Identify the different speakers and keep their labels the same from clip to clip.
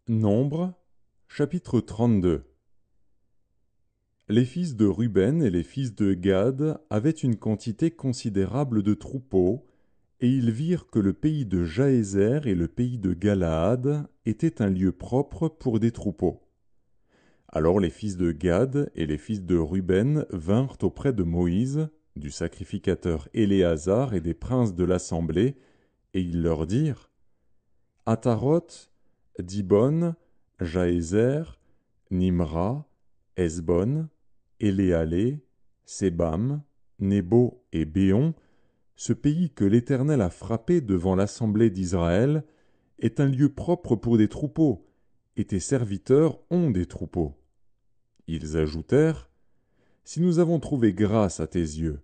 Speaker 1: Nombre, chapitre 32. Les fils de Ruben et les fils de Gad avaient une quantité considérable de troupeaux, et ils virent que le pays de Jaézer et le pays de Galaad étaient un lieu propre pour des troupeaux. Alors les fils de Gad et les fils de Ruben vinrent auprès de Moïse, du sacrificateur Éléazar et des princes de l'assemblée, et ils leur dirent: Ataroth, Dibon, Jaézer, Nimra, Hesbon, Éléalé, Sébam, Nébo et Béon, ce pays que l'Éternel a frappé devant l'assemblée d'Israël, est un lieu propre pour des troupeaux, et tes serviteurs ont des troupeaux. Ils ajoutèrent: Si nous avons trouvé grâce à tes yeux,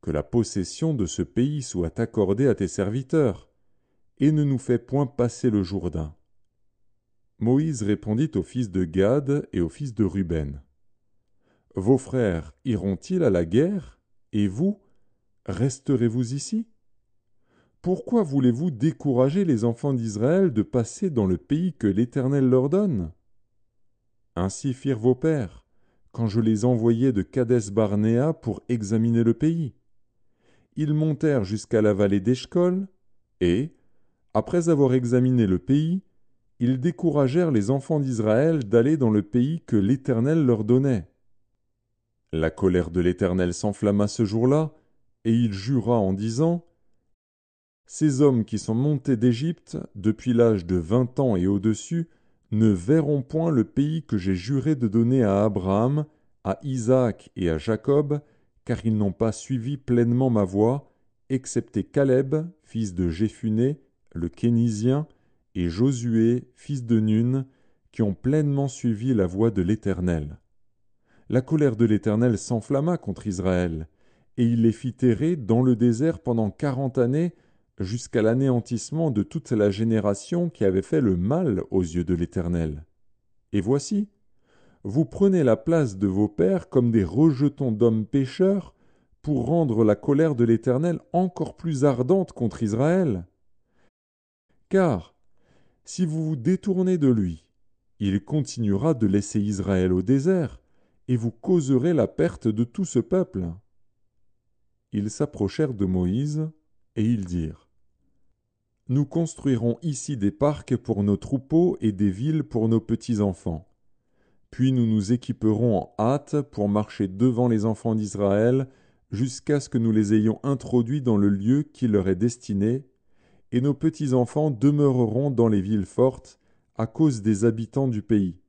Speaker 1: que la possession de ce pays soit accordée à tes serviteurs, et ne nous fais point passer le Jourdain. Moïse répondit aux fils de Gad et aux fils de Ruben: Vos frères iront-ils à la guerre, et vous, resterez-vous ici? Pourquoi voulez-vous décourager les enfants d'Israël de passer dans le pays que l'Éternel leur donne? Ainsi firent vos pères, quand je les envoyai de Kadès-Barnéa pour examiner le pays. Ils montèrent jusqu'à la vallée d'Eshcol, et, après avoir examiné le pays, ils découragèrent les enfants d'Israël d'aller dans le pays que l'Éternel leur donnait. La colère de l'Éternel s'enflamma ce jour-là, et il jura en disant: Ces hommes qui sont montés d'Égypte depuis l'âge de 20 ans et au-dessus ne verront point le pays que j'ai juré de donner à Abraham, à Isaac et à Jacob, car ils n'ont pas suivi pleinement ma voie, excepté Caleb, fils de Jéphuné, le Kénizien, et Josué, fils de Nun, qui ont pleinement suivi la voie de l'Éternel. La colère de l'Éternel s'enflamma contre Israël, et il les fit errer dans le désert pendant 40 années, jusqu'à l'anéantissement de toute la génération qui avait fait le mal aux yeux de l'Éternel. Et voici, vous prenez la place de vos pères comme des rejetons d'hommes pécheurs, pour rendre la colère de l'Éternel encore plus ardente contre Israël. Car, si vous vous détournez de lui, il continuera de laisser Israël au désert, et vous causerez la perte de tout ce peuple. Ils s'approchèrent de Moïse, et ils dirent: Nous construirons ici des parcs pour nos troupeaux et des villes pour nos petits-enfants. Puis nous nous équiperons en hâte pour marcher devant les enfants d'Israël, jusqu'à ce que nous les ayons introduits dans le lieu qui leur est destiné, et nos petits-enfants demeureront dans les villes fortes, à cause des habitants du pays.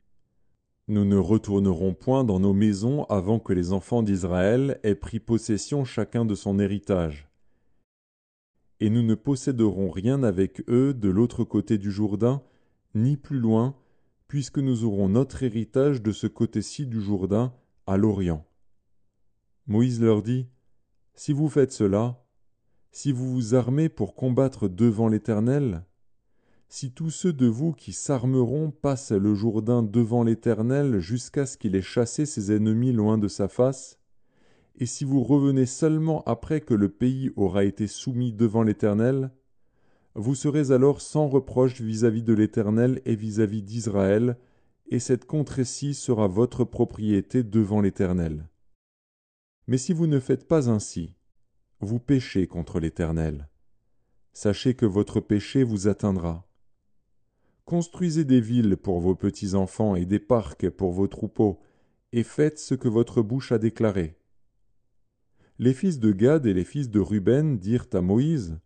Speaker 1: Nous ne retournerons point dans nos maisons avant que les enfants d'Israël aient pris possession chacun de son héritage. Et nous ne posséderons rien avec eux de l'autre côté du Jourdain, ni plus loin, puisque nous aurons notre héritage de ce côté-ci du Jourdain, à l'Orient. Moïse leur dit: Si vous faites cela, si vous vous armez pour combattre devant l'Éternel, si tous ceux de vous qui s'armeront passent le Jourdain devant l'Éternel jusqu'à ce qu'il ait chassé ses ennemis loin de sa face, et si vous revenez seulement après que le pays aura été soumis devant l'Éternel, vous serez alors sans reproche vis-à-vis de l'Éternel et vis-à-vis d'Israël, et cette contrée-ci sera votre propriété devant l'Éternel. Mais si vous ne faites pas ainsi, vous péchez contre l'Éternel. Sachez que votre péché vous atteindra. Construisez des villes pour vos petits-enfants et des parcs pour vos troupeaux, et faites ce que votre bouche a déclaré. Les fils de Gad et les fils de Ruben dirent à Moïse: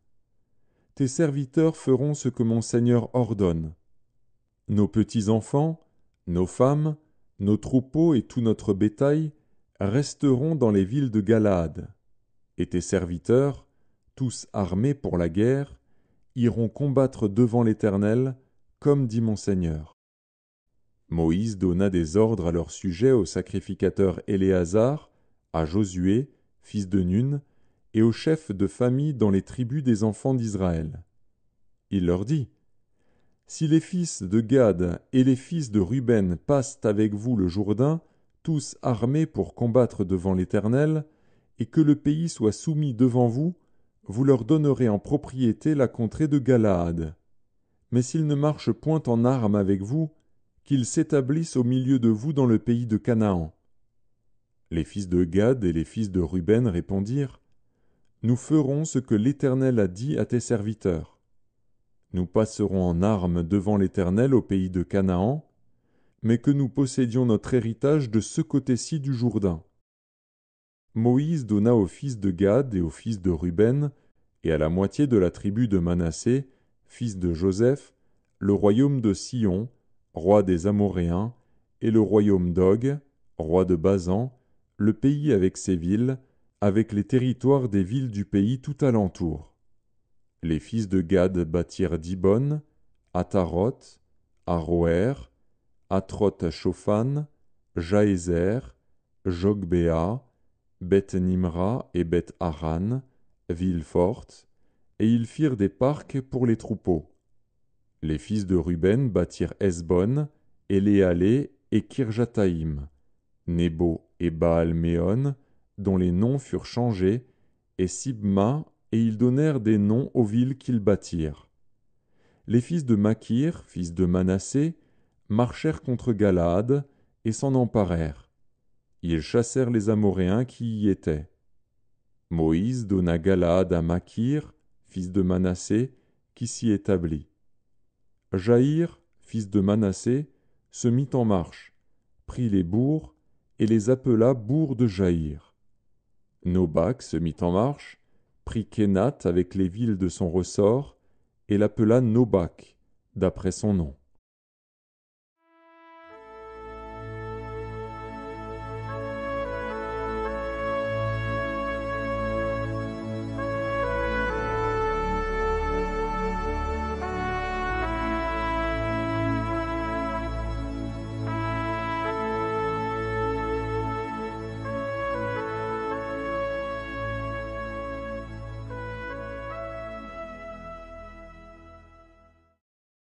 Speaker 1: Tes serviteurs feront ce que mon Seigneur ordonne. Nos petits-enfants, nos femmes, nos troupeaux et tout notre bétail resteront dans les villes de Galaad. Et tes serviteurs, tous armés pour la guerre, iront combattre devant l'Éternel, comme dit mon Seigneur. Moïse donna des ordres à leur sujet au sacrificateur Éléazar, à Josué, fils de Nun, et aux chefs de famille dans les tribus des enfants d'Israël. Il leur dit: Si les fils de Gad et les fils de Ruben passent avec vous le Jourdain, tous armés pour combattre devant l'Éternel, et que le pays soit soumis devant vous, vous leur donnerez en propriété la contrée de Galaad. Mais s'ils ne marchent point en armes avec vous, qu'ils s'établissent au milieu de vous dans le pays de Canaan. Les fils de Gad et les fils de Ruben répondirent, Nous ferons ce que l'Éternel a dit à tes serviteurs. Nous passerons en armes devant l'Éternel au pays de Canaan, mais que nous possédions notre héritage de ce côté-ci du Jourdain. Moïse donna aux fils de Gad et aux fils de Ruben, et à la moitié de la tribu de Manassé, fils de Joseph, le royaume de Sion, roi des Amoréens, et le royaume d'Og, roi de Basan, le pays avec ses villes, avec les territoires des villes du pays tout alentour. Les fils de Gad bâtirent Dibon, Ataroth, Aroer, Atroth-Shophan, Jaézer, Jogbéa, Beth-Nimra et Beth-Haran, villes fortes, et ils firent des parcs pour les troupeaux. Les fils de Ruben bâtirent Hesbon, Éléalé et Kirjataïm, Nebo et Baal-Méon, dont les noms furent changés, et Sibma, et ils donnèrent des noms aux villes qu'ils bâtirent. Les fils de Makir, fils de Manassé, marchèrent contre Galaad et s'en emparèrent. Ils chassèrent les Amoréens qui y étaient. Moïse donna Galaad à Makir, fils de Manassé, qui s'y établit. Jaïr, fils de Manassé, se mit en marche, prit les bourgs et les appela bourgs de Jaïr. Nobac se mit en marche, prit Kénath avec les villes de son ressort, et l'appela Nobac, d'après son nom.